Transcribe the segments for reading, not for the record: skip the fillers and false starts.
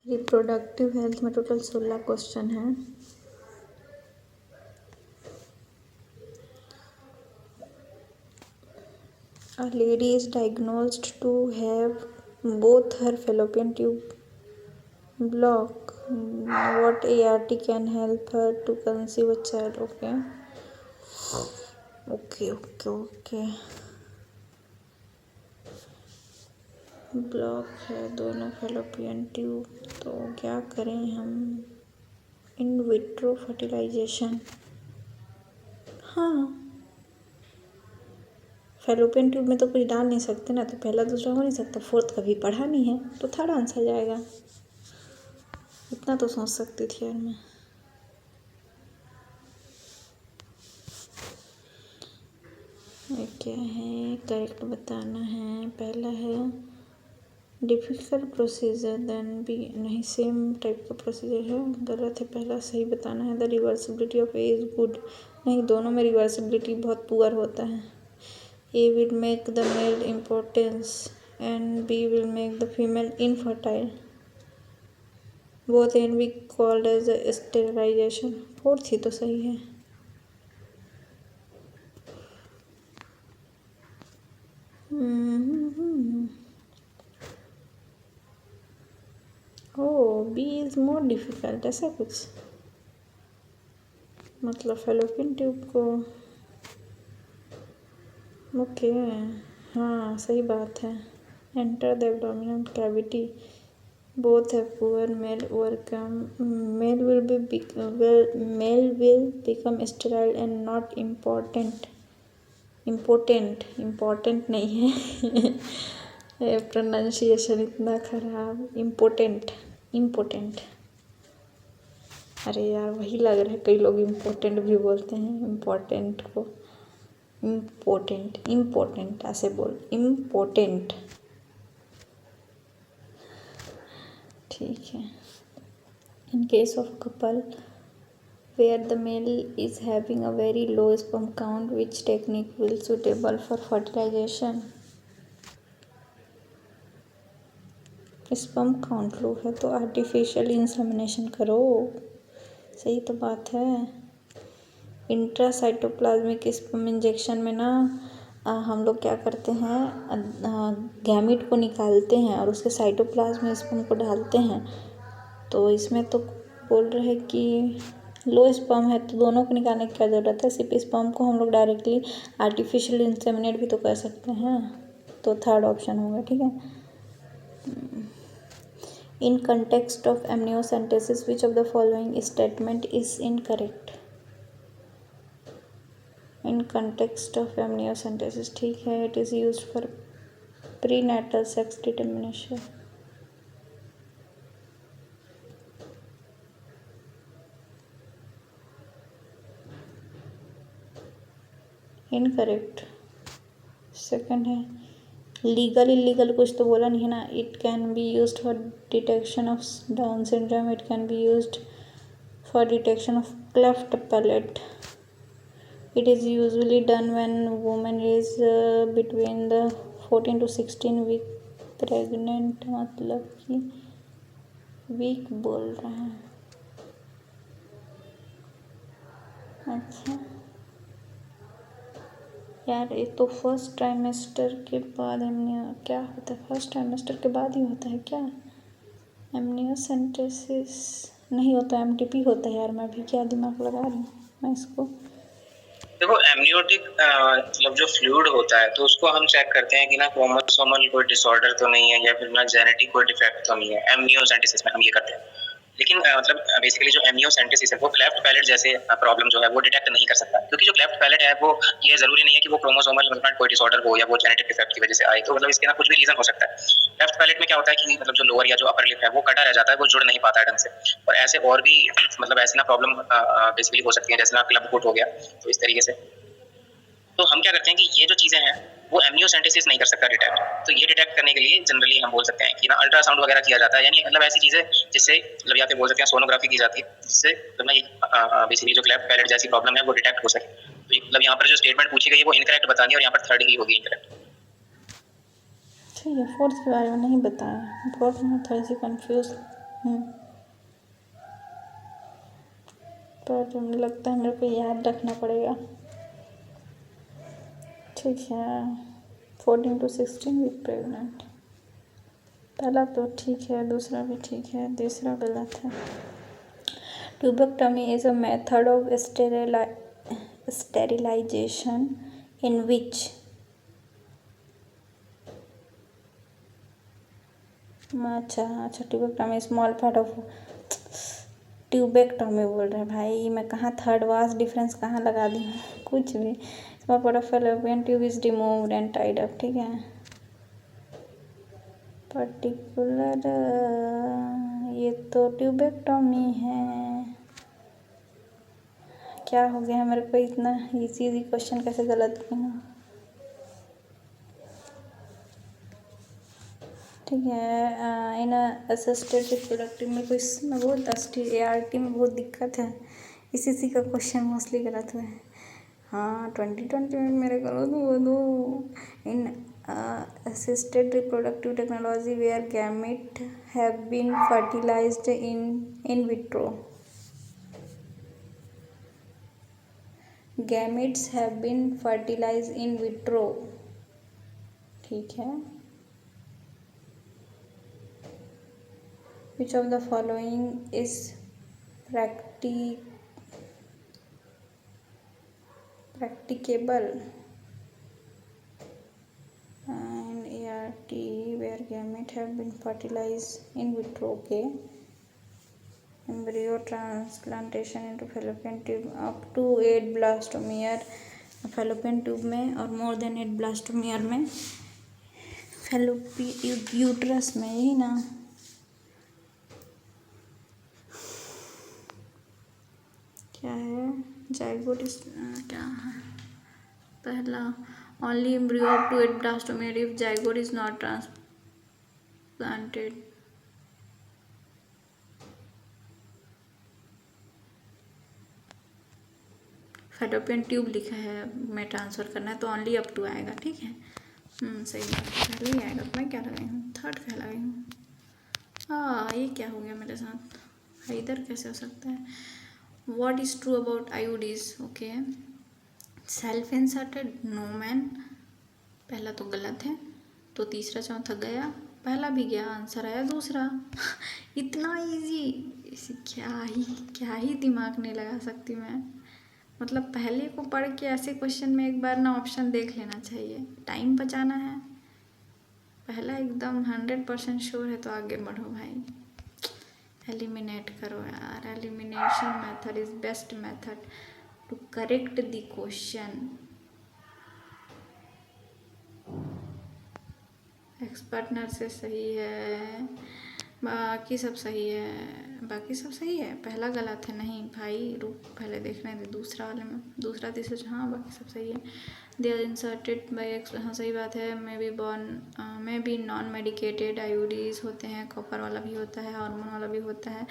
Reproductive health में total 16 question हैं। A lady is diagnosed to have both her fallopian tube block. What ART can help her to conceive a child? Okay. Block है दोनों fallopian tube, तो क्या करें हम? In vitro fertilisation. हाँ, fallopian tube में तो कुछ डाल नहीं सकते ना, तो पहला दूसरा हो नहीं सकता, फोर्थ कभी पढ़ा नहीं है, तो थर्ड आंसर जाएगा। इतना तो सोच सकती थी यार मैं। क्या है करेक्ट बताना है। पहला है डिफ़िकल्ट प्रोसीजर, देन बी नहीं, सेम टाइप का प्रोसीजर है, गलत है। पहला सही बताना है। The reversibility of A is good, नहीं, दोनों में रिवर्सिबिलिटी बहुत पुअर होता है। A will make the male importance and B will make the female infertile, both and B called as sterilisation. Fourth ही तो सही है। बी इज़ मोर डिफ़िकल्ट, ऐसा कुछ मतलब फैलोपियन ट्यूब को। ओके, हाँ सही बात है। Enter the abdominal cavity, both है poor male overcome, male will become sterile and not important नहीं है प्रोनाउंसिएशन इतना खराब। इम्पोर्टेंट। अरे यार वही लग रहा है, कई लोग इम्पोर्टेंट भी बोलते हैं इम्पोर्टेंट को। इम्पोर्टेंट ऐसे बोल, इम्पोर्टेंट। ठीक है। In case of couple where the male is having a very low sperm count, which technique will suitable for fertilization? Sperm count low है तो आर्टिफिशियल इंसेमिनेशन करो, सही तो बात है। इंट्रासाइटोप्लाज्मिक स्पर्म इंजेक्शन में ना हम लोग क्या करते हैं, गैमीट को निकालते हैं और उसके साइटोप्लाज्म में स्पर्म को डालते हैं। तो इसमें तो बोल रहे हैं कि लो स्पर्म है, तो दोनों को निकालने की क्या ज़रूरत है, सिर्फ स्पर्म को हम लोग डायरेक्टली आर्टिफिशियल इंसेमिनेट भी तो कर सकते हैं। तो थर्ड ऑप्शन होगा, ठीक है। In context of amniocentesis which of the following statement is incorrect? In context of amniocentesis, ठीक है, it is used for prenatal sex determination. Incorrect. Second है लीगल इलीगल, कुछ तो बोला नहीं है ना। It can be used for detection of down syndrome, it can be used for detection of cleft palate. It is usually done when women is between the 14 to 16 week pregnant, मतलब कि week बोल रहे हैं। अच्छा यार, ये तो first trimester के बाद क्या होता है? फर्स्ट ट्राइमेस्टर के बाद ही होता है क्या? एमनियोसेंटेसिस नहीं होता, एमटीपी होता है। यार मैं भी क्या दिमाग लगा रही हूँ मैं इसको। देखो एमनियोटिक मतलब जो फ्लूइड होता है, तो उसको हम चेक करते हैं कि ना क्रोमोसोमल कोई डिसऑर्डर तो नहीं है या फिर ना जेनेटिक कोई डिफेक्ट तो नहीं है। एमनियोसेंटेसिस में हम ये करते हैं। लेकिन मतलब बेसिकली जो एमनियोसेंटेसिस है वो क्लेफ्ट पैलेट जैसे प्रॉब्लम जो है वो डिटेक्ट नहीं कर सकता, क्योंकि जो क्लेफ्ट पैलेट है वो ये जरूरी नहीं है कि वो क्रोमोसोमल मतलब कोई डिसऑर्डर हो या वो जेनेटिक डिफेक्ट की वजह से आए। तो मतलब इसके ना कुछ भी रीजन हो सकता है। क्लेफ्ट पैलेट में क्या होता है कि मतलब जो लोअर या जो अपर लिप है वो कटा रह जाता है, वो जुड़ नहीं पाता है ढंग से। और ऐसे और भी मतलब ऐसी ना प्रॉब्लम बेसिकली हो सकती है, जैसे ना क्लब फुट हो गया, तो इस तरीके से। तो हम क्या करते हैं कि ये जो चीज़ें हैं वो एमनियोसेंटेसिस नहीं कर सकता डिटेक्ट। तो ये डिटेक्ट करने के लिए जनरली हम बोल सकते हैं कि ना अल्ट्रासाउंड वगैरह किया जाता है, यानी मतलब ऐसी चीज़ें जिससे मतलब या फिर बोल सकते हैं सोनोग्राफी की जाती है, जिससे मतलब बेसिकली जो क्लेफ्ट पैलेट जैसी प्रॉब्लम है वो डिटेक्ट हो सके। तो मतलब यहाँ पर जो स्टेटमेंट पूछी गई है वो इनकरेक्ट बतानी है और यहाँ पर थर्ड ही होगी इनकरेक्ट। ठीक है, फोर्थ के बारे में नहीं बताया, फोर्थ में थोड़ी सी कन्फ्यूज पर लगता है मेरे को याद रखना पड़ेगा। ठीक है, 14 to 16 वीक प्रेगनेंट। पहला तो ठीक है, दूसरा भी ठीक है, तीसरा गलत है। Tubectomy is a method of sterilisation in which अच्छा tubectomy small part of tubectomy बोल रहे हैं भाई, मैं कहाँ थर्ड वास डिफरेंस कहाँ लगा दी हूँ, कुछ भी। Small part of fallopian tube is removed and tied up. ठीक है, पर्टिकुलर ये तो ट्यूबेक्टमी है। क्या हो गया मेरे को, इतना इजी क्वेश्चन कैसे गलत की हूँ। ठीक है, इन असिस्टेड रिप्रोडक्टिव में कोई इसमें बहुत ART में बहुत दिक्कत है, इसी का क्वेश्चन मोस्टली गलत हुआ है। हाँ 2020 में मेरे करो दो इन assisted reproductive technology where gametes have been fertilized in vitro. Gametes have been fertilized in vitro. ठीक है, which of the following is practicable and ART where gametes have been fertilized in vitro? Okay, embryo transplantation into fallopian tube up to 8 blastomere fallopian tube में और more than 8 blastomere में uterus में, यही ना। क्या है जाइगोट क्या है पहला, only embryo up to 8 blastomere if zygote is not transplanted. Fallopian tube लिखा है में ट्रांसफ़र करना है तो ओनली अप टू आएगा। ठीक है, सही बात है, पहले ही आएगा। मैं क्या लगाई हूँ, थर्ड क्या लगाई हूँ। ये क्या हो गया मेरे साथ, इधर कैसे हो सकता है। What is true about IUDs? Okay, self inserted, no man, पहला तो गलत है, तो तीसरा चौथा गया, पहला भी गया, आंसर आया दूसरा। इतना इजी, क्या ही दिमाग नहीं लगा सकती मैं। मतलब पहले को पढ़ के ऐसे क्वेश्चन में एक बार ना ऑप्शन देख लेना चाहिए, टाइम बचाना है। पहला एकदम 100% श्योर है तो आगे बढ़ो भाई, एलिमिनेट करो यार। Elimination method is best method to correct the question. Expert nurses सही है, बाकी सब सही है, बाकी सब सही है, पहला गलत है। नहीं भाई रुक, पहले देखने दे दूसरा वाले में, दूसरा तीसरा, हाँ बाकी सब सही है। दे आर इंसर्टेड बाई हाँ सही बात है। May be non medicated IUDs होते हैं, कॉपर वाला भी होता है, हार्मोन वाला भी होता है।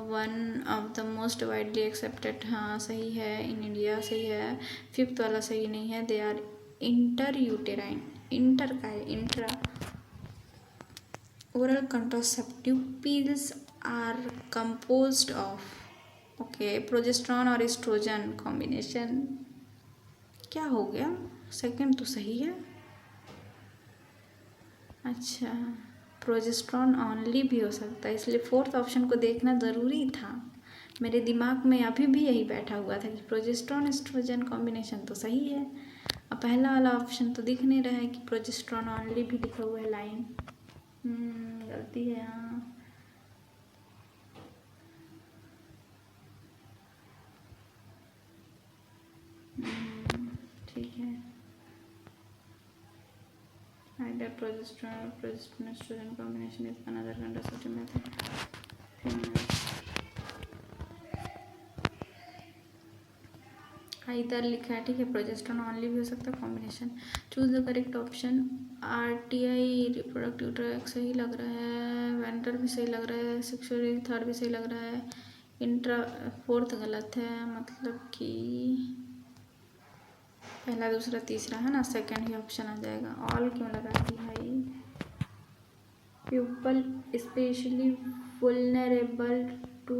One of the most widely accepted, हाँ सही है, इन इंडिया सही है। फिफ्थ वाला सही नहीं है, they are inter uterine, inter का है, intra. Oral contraceptive pills are composed of, okay, progesterone और एस्ट्रोजन कॉम्बिनेशन। क्या हो गया, सेकंड तो सही है। अच्छा, प्रोजेस्टेरॉन ऑनली भी हो सकता है, इसलिए फोर्थ ऑप्शन को देखना ज़रूरी था। मेरे दिमाग में अभी भी यही बैठा हुआ था कि प्रोजेस्टेरॉन एस्ट्रोजन कॉम्बिनेशन तो सही है। अब पहला वाला ऑप्शन तो दिख नहीं रहा है कि प्रोजेस्टेरॉन ऑनली भी लिखा हुआ है लाइन, गलती है हाँ। ठीक है, either progesterone or progesterone estrogen combination is another contraceptive method. इधर लिखा है, ठीक है, प्रोजेस्टेरॉन ऑनली भी हो सकता है combination. Choose the correct option. RTI reproductive tract सही लग रहा है, वेंट्रल भी सही लग रहा है, सेक्सुअली थर्ड भी सही लग रहा है, इंट्रा फोर्थ गलत है, मतलब कि पहला दूसरा तीसरा है ना, सेकंड ही ऑप्शन आ जाएगा। ऑल क्यों लगाती भाई, people specially vulnerable to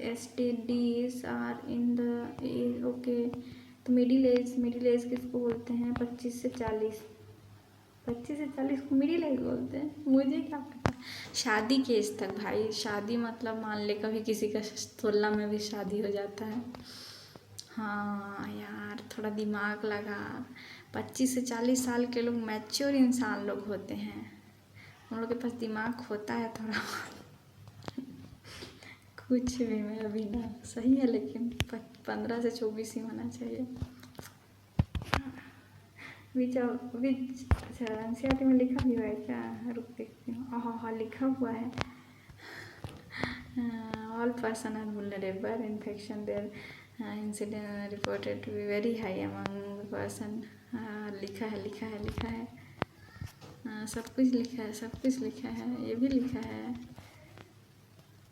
STDs are in the age. Okay, तो मिडिल एज किसको बोलते हैं? 25 से 40। 25 से 40 को मिडिल एज बोलते हैं? मुझे क्या पता। शादी के एज तक भाई, शादी मतलब मान ले कभी किसी का 16 में भी शादी हो जाता है। हाँ यार, थोड़ा दिमाग लगा। 25 से 40 साल के लोग मैच्योर इंसान लोग होते हैं, उन लोग के पास दिमाग होता है थोड़ा। कुछ भी मैं अभी ना, सही है लेकिन 15 से 24 ही होना चाहिए। अच्छा, एनसीईआरटी में लिखा भी हुआ है क्या? रुक देखती हूँ। हाँ, लिखा हुआ है। All person are vulnerable infection their incident reported to be very high among person. लिखा है। सब कुछ लिखा है, ये भी लिखा है।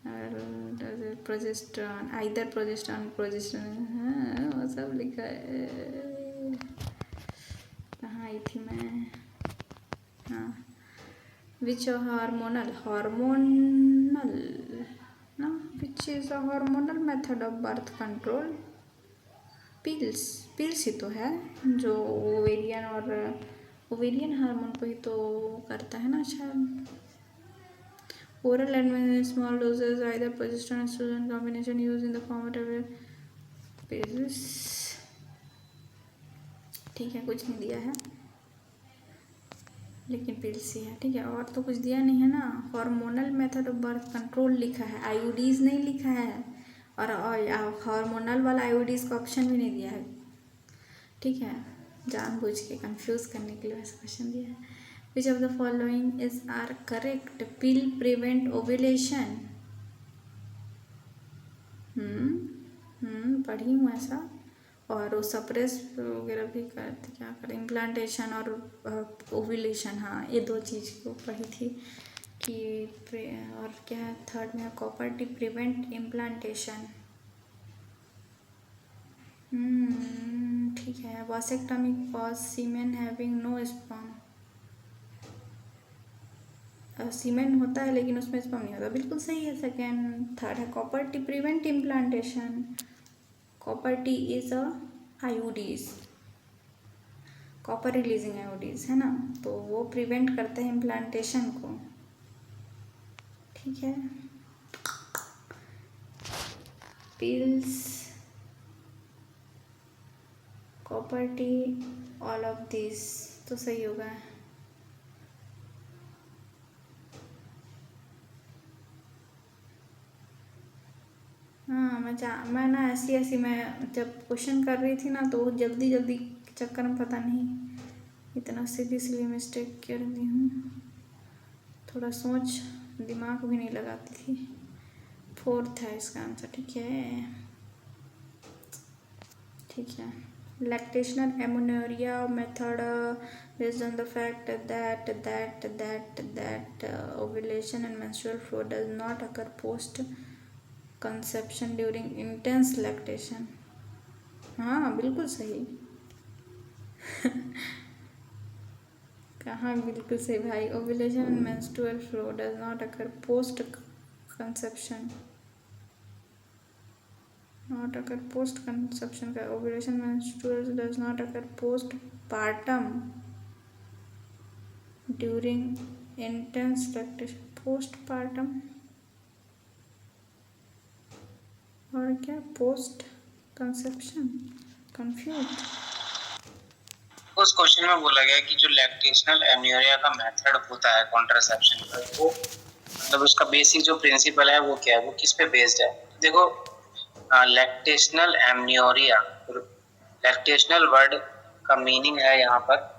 और प्रोजेस्टेरॉन, आइदर प्रोजेस्टेरॉन, हाँ वो सब लिखा है। कहाँ आई थी मैं? हाँ, विच हार्मोनल ना, which is a hormonal method of birth control? Pills ही तो है जो ओवेरियन हार्मोन को ही तो करता है ना शायद। Oral admission small doses either progesterone estrogen combination use in the form of pages. ठीक है, कुछ नहीं दिया है लेकिन पिल्स ही है। ठीक है, और तो कुछ दिया नहीं है ना। Hormonal method of birth control लिखा है, आईयूडीज नहीं लिखा है। और हार्मोनल वाला आईयूडीज का ऑप्शन भी नहीं दिया है। ठीक है, जानबूझ के कंफ्यूज करने के लिए वैसा क्वेश्चन दिया है। Which of the following is are correct? Pill prevent ovulation. पढ़ी हूँ ऐसा। और वो सप्रेस वगैरह भी करते, क्या करें, इम्प्लांटेशन और ओव्यूलेशन। हाँ, ये दो चीज़ को पढ़ी थी कि और क्या है थर्ड में? Copper T prevent implantation. ठीक है। वासेक्टमी कॉज सीमेन हैविंग नो स्पर्म। सीमेन होता है लेकिन उसमें स्पर्म नहीं होता, बिल्कुल सही है सेकेंड। थर्ड है copper T prevent implantation. Copper T is a आयोडीज, copper releasing IUDs है ना, तो वो प्रिवेंट करते हैं इम्प्लांटेशन को। ठीक है। Pills, copper T, all of this तो सही होगा। हाँ, मैं ना ऐसी मैं जब क्वेश्चन कर रही थी ना तो जल्दी के चक्कर में पता नहीं इतना सीरियसली मिस्टेक कर दी हूँ। थोड़ा सोच दिमाग भी नहीं लगाती थी। फोर्थ है इसका आंसर। ठीक है। Lactational amenorrhoea method based on the fact that ovulation and menstrual flow does not occur post conception during intense lactation। हाँ, बिल्कुल सही। कहाँ बिल्कुल सही भाई? Ovulation and menstrual flow does not occur post conception, not occur post conception का। Ovulation menstrual does not occur post partum during intense lactation. Post partum और क्या पोस्ट कंसेप्शन? कंफ्यूज। उस क्वेश्चन में बोला गया कि जो लैक्टेशनल एमनियोरिया का मेथड होता है कॉन्ट्रासेप्शन का, वो मतलब उसका बेसिक जो प्रिंसिपल है वो क्या है, वो किस पे बेस्ड है? देखो, लैक्टेशनल एमनियोरिया, लैक्टेशनल वर्ड का मीनिंग है यहाँ पर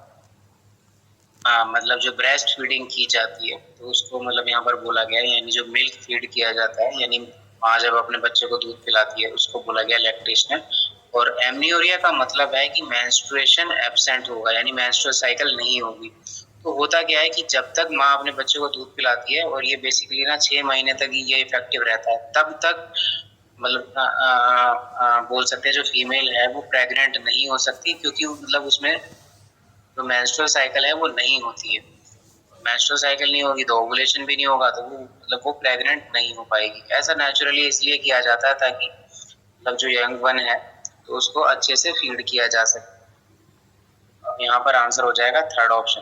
मतलब जो ब्रेस्ट फीडिंग की जाती है तो उसको मतलब यहाँ पर बोला गया है, यानी जो मिल्क फीड किया जाता है, यानी माँ जब अपने बच्चे को दूध पिलाती है उसको बोला गया लैक्टेशनल। और एमनियोरिया का मतलब है कि मेंस्ट्रुएशन एब्सेंट होगा, यानी मेंस्ट्रुअल साइकिल नहीं होगी। तो होता क्या है कि जब तक माँ अपने बच्चे को दूध पिलाती है, और ये बेसिकली ना 6 महीने तक ही ये इफेक्टिव रहता है, तब तक मतलब बोल सकते हैं जो फीमेल है वो प्रेग्नेंट नहीं हो सकती, क्योंकि मतलब उसमें जो मेंस्ट्रुअल साइकिल है वो नहीं होती है। मेंस्ट्रुअल साइकिल नहीं होगी तो ओवुलेशन भी नहीं होगा, तो वो मतलब वो प्रेग्नेंट नहीं हो पाएगी। ऐसा नेचुरली इसलिए किया जाता है ताकि मतलब जो यंग वन है तो उसको अच्छे से फीड किया जा सके। अब यहाँ पर आंसर हो जाएगा थर्ड ऑप्शन।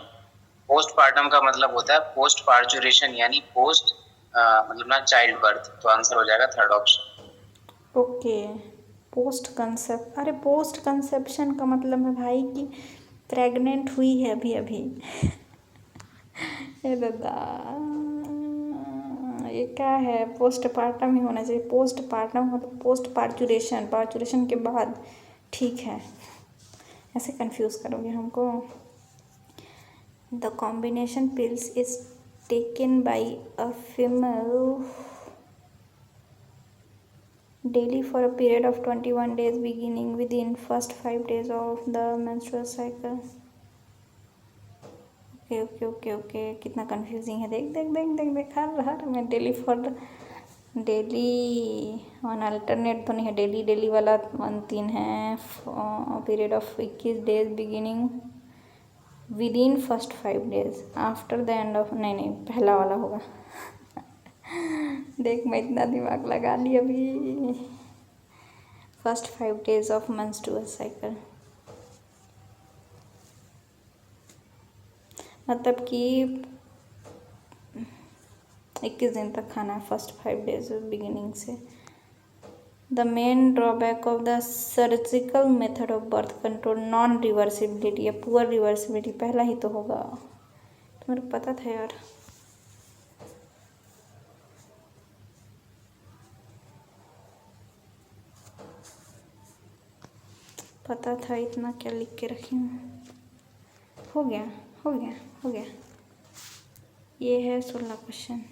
पोस्टपार्टम का मतलब होता है पोस्ट पार्चुरेशन, यानी पोस्ट मतलब ना चाइल्ड बर्थ, तो आंसर हो जाएगा third option. Okay, post concept, अरे पोस्ट कंसेप्शन का मतलब है भाई कि प्रेग्नेंट हुई है अभी अभी। ये दादा, ये क्या है, पोस्टपार्टम ही होना चाहिए। पोस्टपार्टम मतलब पोस्ट पार्चुरेशन, पार्चुरेशन के बाद, ठीक है, ऐसे कंफ्यूज करोगे हमको। The combination pills is taken by a female daily for a period of 21 days beginning within first 5 days of the menstrual cycle. Okay okay okay okay, कितना confusing है, देख देख देख देख देख, हर मैं daily for daily on alternate तो नहीं है, डेली डेली वाला 1-3 है, period of 21 days beginning with in first 5 days after the end of, नहीं पहला वाला होगा। देख मैं इतना दिमाग लगा ली अभी। First 5 days of menstrual cycle मतलब कि 21 दिन तक खाना है, फर्स्ट 5 डेज बिगिनिंग से। The main drawback of the surgical method of birth control non reversibility या पुअर रिवर्सिबिलिटी, पहला ही तो होगा, तो मेरे को पता था यार। पता था, इतना क्या लिख के रखी हूँ। हो गया हो गया हो गया। ये है 16 क्वेश्चन।